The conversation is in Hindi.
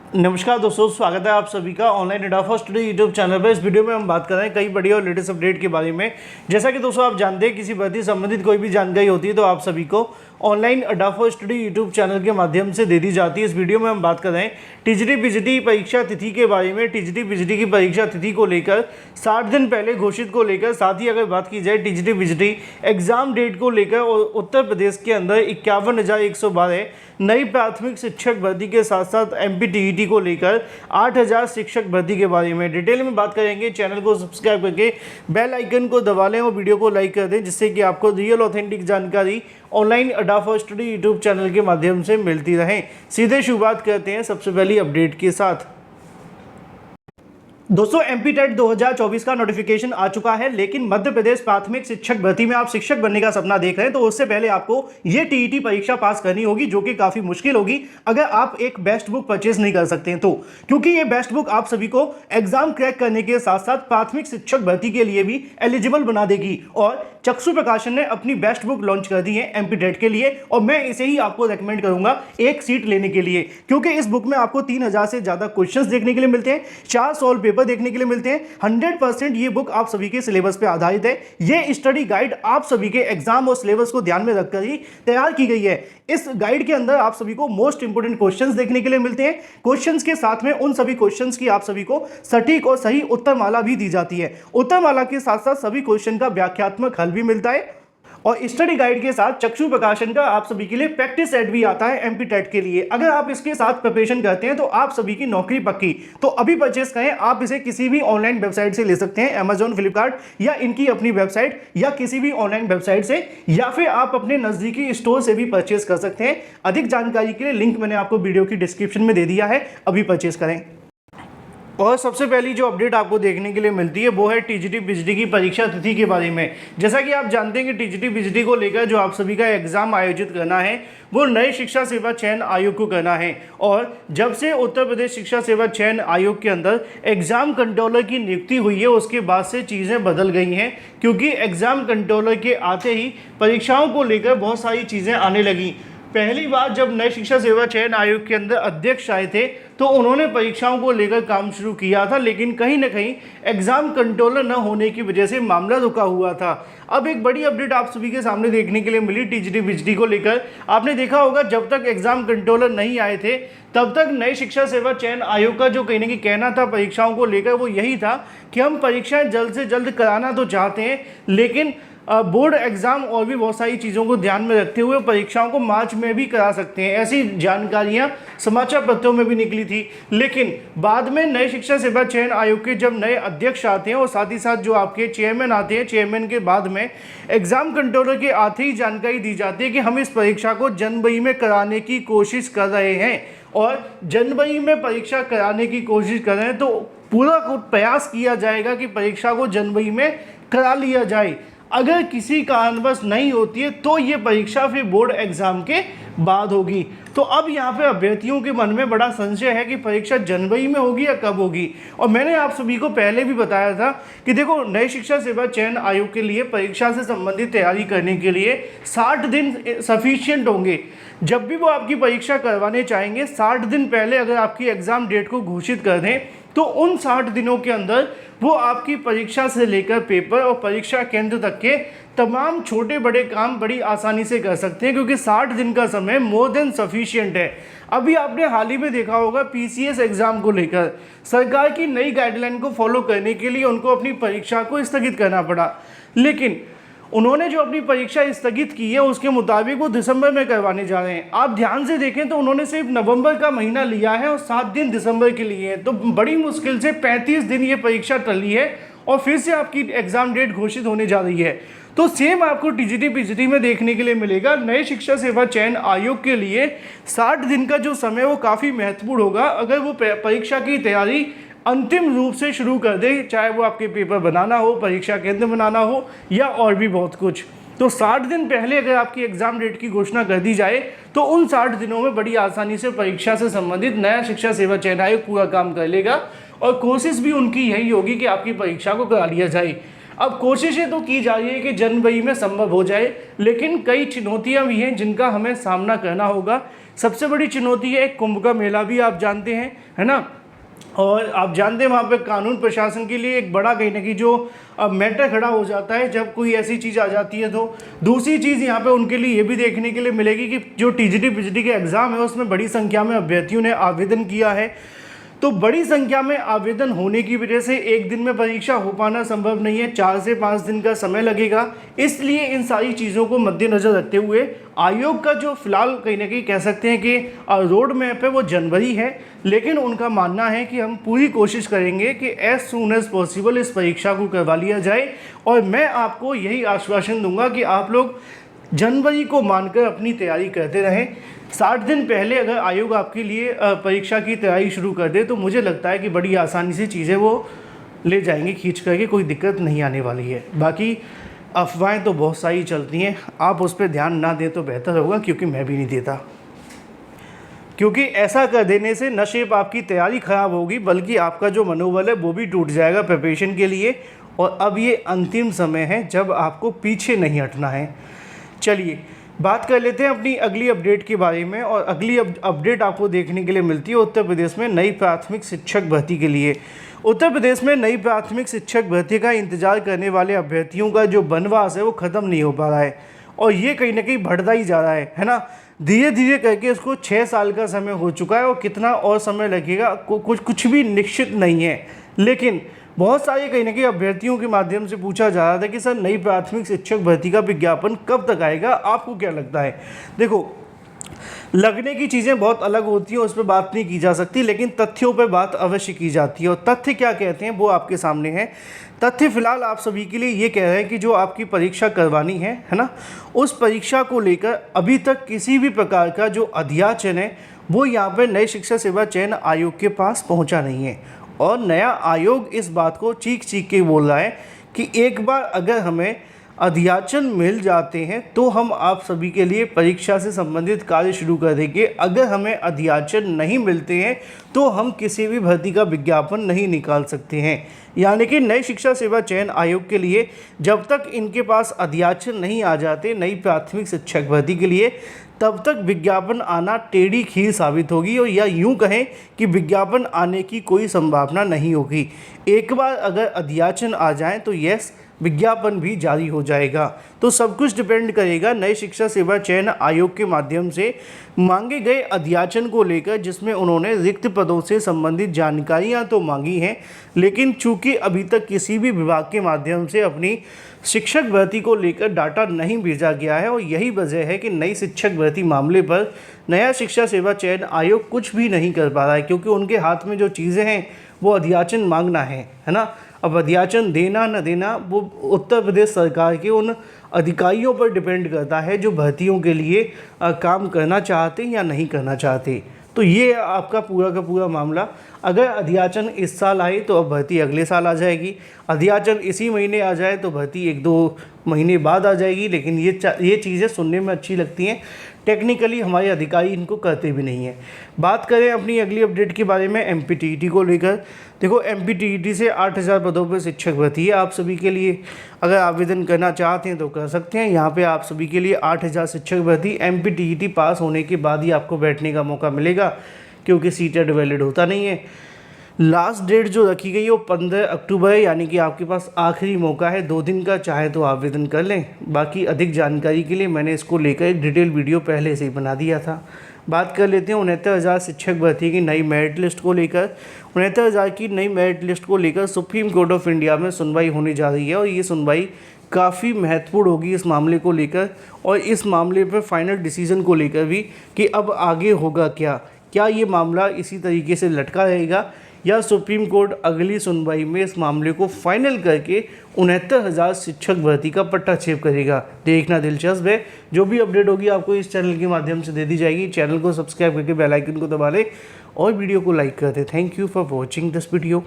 नमस्कार दोस्तों, स्वागत है आप सभी का ऑनलाइन एडाफा स्टडी यूट्यूब चैनल पर। इस वीडियो में हम बात कर रहे हैं कई बड़ी और लेटेस्ट अपडेट के बारे में। जैसा कि दोस्तों आप जानते हैं, किसी भर्ती संबंधित कोई भी जानकारी होती है तो आप सभी को ऑनलाइन एडाफा स्टडी यूट्यूब चैनल के माध्यम से दे दी जाती है। इस वीडियो में हम बात कर रहे हैं टीजीटी पीजीटी परीक्षा तिथि के बारे में। टीजीटी पीजीटी की परीक्षा तिथि को लेकर 60 दिन पहले घोषित को लेकर, साथ ही अगर बात की जाए टीजीटी पीजीटी एग्जाम डेट को लेकर, उत्तर प्रदेश के अंदर 51,112 नई प्राथमिक शिक्षक भर्ती के साथ साथ एमपीटीईटी को लेकर 8,000 शिक्षक भर्ती के बारे में डिटेल में बात करेंगे। चैनल को सब्सक्राइब करके बेल आइकन को दबा लें और वीडियो को लाइक कर दें, जिससे कि आपको रियल ऑथेंटिक जानकारी ऑनलाइन एडाफा स्टडी यूट्यूब चैनल के माध्यम से मिलती रहे। सीधे शुरुआत करते हैं सबसे पहली अपडेट के साथ। दोस्तों, एमपी टेट 2024 का नोटिफिकेशन आ चुका है, लेकिन मध्य प्रदेश प्राथमिक शिक्षक भर्ती में आप शिक्षक बनने का सपना देख रहे हैं तो उससे पहले आपको ये टीईटी परीक्षा पास करनी होगी, जो कि काफी मुश्किल होगी अगर आप एक बेस्ट बुक परचेज नहीं कर सकते हैं तो। क्योंकि ये बेस्ट बुक आप सभी को एग्जाम क्रैक करने के साथ साथ प्राथमिक शिक्षक भर्ती के लिए भी एलिजिबल बना देगी। और चक्षु प्रकाशन ने अपनी बेस्ट बुक लॉन्च कर दी है एमपी टेट के लिए, और मैं इसे ही आपको रेकमेंड करूंगा एक सीट लेने के लिए, क्योंकि इस बुक में आपको 3,000 से ज्यादा क्वेश्चंस देखने के लिए मिलते हैं, 4 सॉल्व पेपर देखने के लिए मिलते हैं। 100% ये बुक आप सभी के सिलेबस पे आधारित है। ये स्टडी गाइड आप सभी के एग्जाम और सिलेबस को ध्यान में रखकर ही तैयार की गई है। इस गाइड के अंदर आप सभी को मोस्ट इंपोर्टेंट क्वेश्चंस देखने के लिए मिलते हैं। क्वेश्चंस के साथ में उन सभी क्वेश्चंस की आप सभी को सटीक और सही उत्तरमाला भी दी जाती है। उत्तरमाला के साथ साथ सभी क्वेश्चन का व्याख्यात्मक हल भी मिलता है, और स्टडी गाइड के साथ चक्षु प्रकाशन का आप सभी के लिए प्रैक्टिस सेट भी आता है एमपी टेट के लिए। अगर आप इसके साथ प्रिपरेशन करते हैं तो आप सभी की नौकरी पक्की। तो अभी परचेस करें। आप इसे किसी भी ऑनलाइन वेबसाइट से ले सकते हैं, अमेजॉन, फ्लिपकार्ट या इनकी अपनी वेबसाइट या किसी भी ऑनलाइन वेबसाइट से, या फिर आप अपने नजदीकी स्टोर से भी परचेस कर सकते हैं। अधिक जानकारी के लिए लिंक मैंने आपको वीडियो की डिस्क्रिप्शन में दे दिया है, अभी परचेस करें। और सबसे पहली जो अपडेट आपको देखने के लिए मिलती है वो है टीजीटी पीजीटी की परीक्षा तिथि के बारे में। जैसा कि आप जानते हैं कि टीजीटी पीजीटी को लेकर जो आप सभी का एग्जाम आयोजित करना है वो नए शिक्षा सेवा चयन आयोग को करना है। और जब से उत्तर प्रदेश शिक्षा सेवा चयन आयोग के अंदर एग्जाम कंट्रोलर की नियुक्ति हुई है, उसके बाद से चीज़ें बदल गई हैं, क्योंकि एग्जाम कंट्रोलर के आते ही परीक्षाओं को लेकर बहुत सारी चीज़ें आने लगी। पहली बार जब नए शिक्षा सेवा चयन आयोग के अंदर अध्यक्ष आए थे तो उन्होंने परीक्षाओं को लेकर काम शुरू किया था, लेकिन कहीं ना कहीं एग्जाम कंट्रोलर न होने की वजह से मामला रुका हुआ था। अब एक बड़ी अपडेट आप सभी के सामने देखने के लिए मिली टीजीटी पीजीटी को लेकर। आपने देखा होगा, जब तक एग्जाम कंट्रोलर नहीं आए थे तब तक नए शिक्षा सेवा चयन आयोग का जो कहीं ना कहीं कहना था परीक्षाओं को लेकर वो यही था कि हम परीक्षाएं जल्द से जल्द कराना तो चाहते हैं, लेकिन बोर्ड एग्जाम और भी बहुत सारी चीज़ों को ध्यान में रखते हुए परीक्षाओं को मार्च में भी करा सकते हैं। ऐसी जानकारियां समाचार पत्रों में भी निकली थी। लेकिन बाद में नए शिक्षा सेवा चयन आयोग के जब नए अध्यक्ष आते हैं और साथ ही साथ जो आपके चेयरमैन आते हैं, चेयरमैन के बाद में एग्जाम कंट्रोलर के आते ही जानकारी दी जाती है कि हम इस परीक्षा को जनवरी में कराने की कोशिश कर रहे हैं। और जनवरी में परीक्षा कराने की कोशिश कर रहे हैं तो पूरा प्रयास किया जाएगा कि परीक्षा को जनवरी में करा लिया जाए। अगर किसी कारणवश नहीं होती है तो ये परीक्षा फिर बोर्ड एग्जाम के बाद होगी। तो अब यहाँ पे अभ्यर्थियों के मन में बड़ा संशय है कि परीक्षा जनवरी में होगी या कब होगी। और मैंने आप सभी को पहले भी बताया था कि देखो, नए शिक्षा सेवा चयन आयोग के लिए परीक्षा से संबंधित तैयारी करने के लिए 60 दिन सफिशिएंट होंगे। जब भी वो आपकी परीक्षा करवाने चाहेंगे, 60 दिन पहले अगर आपकी एग्जाम डेट को घोषित कर दें तो उन 60 दिनों के अंदर वो आपकी परीक्षा से लेकर पेपर और परीक्षा केंद्र तक के तमाम छोटे बड़े काम बड़ी आसानी से कर सकते हैं, क्योंकि 60 दिन का समय मोर देन सफिशिएंट है। अभी आपने हाल ही में देखा होगा, पीसीएस एग्जाम को लेकर सरकार की नई गाइडलाइन को फॉलो करने के लिए उनको अपनी परीक्षा को स्थगित करना पड़ा, लेकिन उन्होंने जो अपनी परीक्षा स्थगित की है उसके मुताबिक वो दिसंबर में करवाने जा रहे हैं। आप ध्यान से देखें तो उन्होंने सिर्फ नवंबर का महीना लिया है और 7 दिन दिसंबर के लिए हैं। तो बड़ी मुश्किल से 35 दिन ये परीक्षा टली है और फिर से आपकी एग्जाम डेट घोषित होने जा रही है। तो सेम आपको टीजीटी पीजीटी में देखने के लिए मिलेगा। नए शिक्षा सेवा चयन आयोग के लिए 60 दिन का जो समय वो काफ़ी महत्वपूर्ण होगा अगर वो परीक्षा की तैयारी अंतिम रूप से शुरू कर दे, चाहे वो आपके पेपर बनाना हो, परीक्षा केंद्र बनाना हो या और भी बहुत कुछ। तो 60 दिन पहले अगर आपकी एग्जाम डेट की घोषणा कर दी जाए तो उन 60 दिनों में बड़ी आसानी से परीक्षा से संबंधित नया शिक्षा सेवा चयन आयोग पूरा काम कर लेगा, और कोशिश भी उनकी यही होगी कि आपकी परीक्षा को करा लिया जाए। अब कोशिशें तो की जा रही है कि जनवरी में संभव हो जाए, लेकिन कई चुनौतियां भी हैं जिनका हमें सामना करना होगा। सबसे बड़ी चुनौती है कुंभ का मेला भी आप जानते हैं, है ना। और आप जानते हैं वहाँ पे कानून प्रशासन के लिए एक बड़ा कहीं ना कहीं जो मैटर खड़ा हो जाता है जब कोई ऐसी चीज़ आ जाती है। तो दूसरी चीज़ यहाँ पे उनके लिए ये भी देखने के लिए मिलेगी कि जो टीजीटी पीजीटी के एग्ज़ाम है उसमें बड़ी संख्या में अभ्यर्थियों ने आवेदन किया है। तो बड़ी संख्या में आवेदन होने की वजह से एक दिन में परीक्षा हो पाना संभव नहीं है, 4 से 5 दिन का समय लगेगा। इसलिए इन सारी चीज़ों को मद्देनज़र रखते हुए आयोग का जो फिलहाल कहीं ना कहीं कह सकते हैं कि रोड मैप है वो जनवरी है, लेकिन उनका मानना है कि हम पूरी कोशिश करेंगे कि एज सून एज पॉसिबल इस परीक्षा को करवा लिया जाए। और मैं आपको यही आश्वासन दूंगा कि आप लोग जनवरी को मानकर अपनी तैयारी करते रहें। 60 दिन पहले अगर आयोग आपके लिए परीक्षा की तैयारी शुरू कर दे तो मुझे लगता है कि बड़ी आसानी से चीज़ें वो ले जाएंगे खींच करके, कोई दिक्कत नहीं आने वाली है। बाकी अफवाहें तो बहुत सारी चलती हैं, आप उस पर ध्यान ना दें तो बेहतर होगा, क्योंकि मैं भी नहीं देता। क्योंकि ऐसा कर देने से न सिर्फ आपकी तैयारी ख़राब होगी बल्कि आपका जो मनोबल है वो भी टूट जाएगा प्रिपरेशन के लिए। और अब ये अंतिम समय है जब आपको पीछे नहीं हटना है। चलिए बात कर लेते हैं अपनी अगली अपडेट के बारे में। और अगली अपडेट आपको देखने के लिए मिलती है उत्तर प्रदेश में नई प्राथमिक शिक्षक भर्ती के लिए। उत्तर प्रदेश में नई प्राथमिक शिक्षक भर्ती का इंतजार करने वाले अभ्यर्थियों का जो बनवास है वो ख़त्म नहीं हो पा रहा है, और ये कहीं ना कहीं बढ़ता ही जा रहा है ना। धीरे धीरे करके इसको 6 साल का समय हो चुका है, और कितना और समय लगेगा कुछ भी निश्चित नहीं है। लेकिन बहुत सारे कहीं ना कहीं अभ्यर्थियों के माध्यम से पूछा जा रहा था कि सर नई प्राथमिक शिक्षक भर्ती का विज्ञापन कब तक आएगा, आपको क्या लगता है। देखो, लगने की चीज़ें बहुत अलग होती हैं, उस पर बात नहीं की जा सकती, लेकिन तथ्यों पर बात अवश्य की जाती है। और तथ्य क्या कहते हैं वो आपके सामने है। तथ्य फिलहाल आप सभी के लिए ये कह रहे हैं कि जो आपकी परीक्षा करवानी है ना, उस परीक्षा को लेकर अभी तक किसी भी प्रकार का जो अध्याचन है वो यहाँ पर नए शिक्षा सेवा चयन आयोग के पास पहुँचा नहीं है। और नया आयोग इस बात को चीख चीख के बोल रहा है कि एक बार अगर हमें अध्याचन मिल जाते हैं तो हम आप सभी के लिए परीक्षा से संबंधित कार्य शुरू कर देंगे। अगर हमें अध्याचन नहीं मिलते हैं तो हम किसी भी भर्ती का विज्ञापन नहीं निकाल सकते हैं। यानी कि नई शिक्षा सेवा चयन आयोग के लिए जब तक इनके पास अध्याचन नहीं आ जाते नई प्राथमिक शिक्षक भर्ती के लिए, तब तक विज्ञापन आना टेढ़ी खीर साबित होगी। और या यूं कहें कि विज्ञापन आने की कोई संभावना नहीं होगी। एक बार अगर अध्याचन आ जाए तो यस, विज्ञापन भी जारी हो जाएगा। तो सब कुछ डिपेंड करेगा नए शिक्षा सेवा चयन आयोग के माध्यम से मांगे गए अध्याचन को लेकर, जिसमें उन्होंने रिक्त पदों से संबंधित जानकारियां तो मांगी हैं, लेकिन चूंकि अभी तक किसी भी विभाग के माध्यम से अपनी शिक्षक भर्ती को लेकर डाटा नहीं भेजा गया है। और यही वजह है कि नई शिक्षक भर्ती मामले पर नया शिक्षा सेवा चयन आयोग कुछ भी नहीं कर पा रहा है, क्योंकि उनके हाथ में जो चीज़ें हैं वो अध्याचन मांगना है ना। अब अध्याचन देना न देना वो उत्तर प्रदेश सरकार के उन अधिकारियों पर डिपेंड करता है जो भर्तियों के लिए काम करना चाहते या नहीं करना चाहते। तो ये आपका पूरा का पूरा मामला। अगर अध्याचन इस साल आए तो अब भर्ती अगले साल आ जाएगी, अध्याचन इसी महीने आ जाए तो भर्ती 1-2 महीने बाद आ जाएगी। लेकिन ये चीज़ें सुनने में अच्छी लगती हैं, टेक्निकली हमारे अधिकारी इनको करते भी नहीं हैं। बात करें अपनी अगली अपडेट के बारे में एमपीटीईटी को लेकर। देखो, एमपीटीईटी से 8000 पदों पर शिक्षक भर्ती है आप सभी के लिए। अगर आवेदन करना चाहते हैं तो कर सकते हैं। यहाँ पे आप सभी के लिए 8000 शिक्षक भर्ती एमपीटीईटी पास होने के बाद ही आपको बैठने का मौका मिलेगा, क्योंकि सीटेट वैलिड होता नहीं है। लास्ट डेट जो रखी गई है वो 15 अक्टूबर है, यानी कि आपके पास आखिरी मौका है 2 दिन का, चाहे तो आवेदन कर लें। बाकी अधिक जानकारी के लिए मैंने इसको लेकर एक डिटेल वीडियो पहले से ही बना दिया था। बात कर लेते हैं 69,000 शिक्षक भर्ती की नई मेरिट लिस्ट को लेकर। 69,000 की नई मेरिट लिस्ट को लेकर सुप्रीम कोर्ट ऑफ इंडिया में सुनवाई होने जा रही है, और ये सुनवाई काफ़ी महत्वपूर्ण होगी इस मामले को लेकर, और इस मामले पर फाइनल डिसीजन को लेकर भी कि अब आगे होगा क्या ये मामला इसी तरीके से लटका रहेगा, या सुप्रीम कोर्ट अगली सुनवाई में इस मामले को फाइनल करके 69,000 शिक्षक भर्ती का पट्टा छेप करेगा। देखना दिलचस्प है। जो भी अपडेट होगी आपको इस चैनल के माध्यम से दे दी जाएगी। चैनल को सब्सक्राइब करके बेल आइकन को दबा लें और वीडियो को लाइक कर दें। Thank you for watching this video.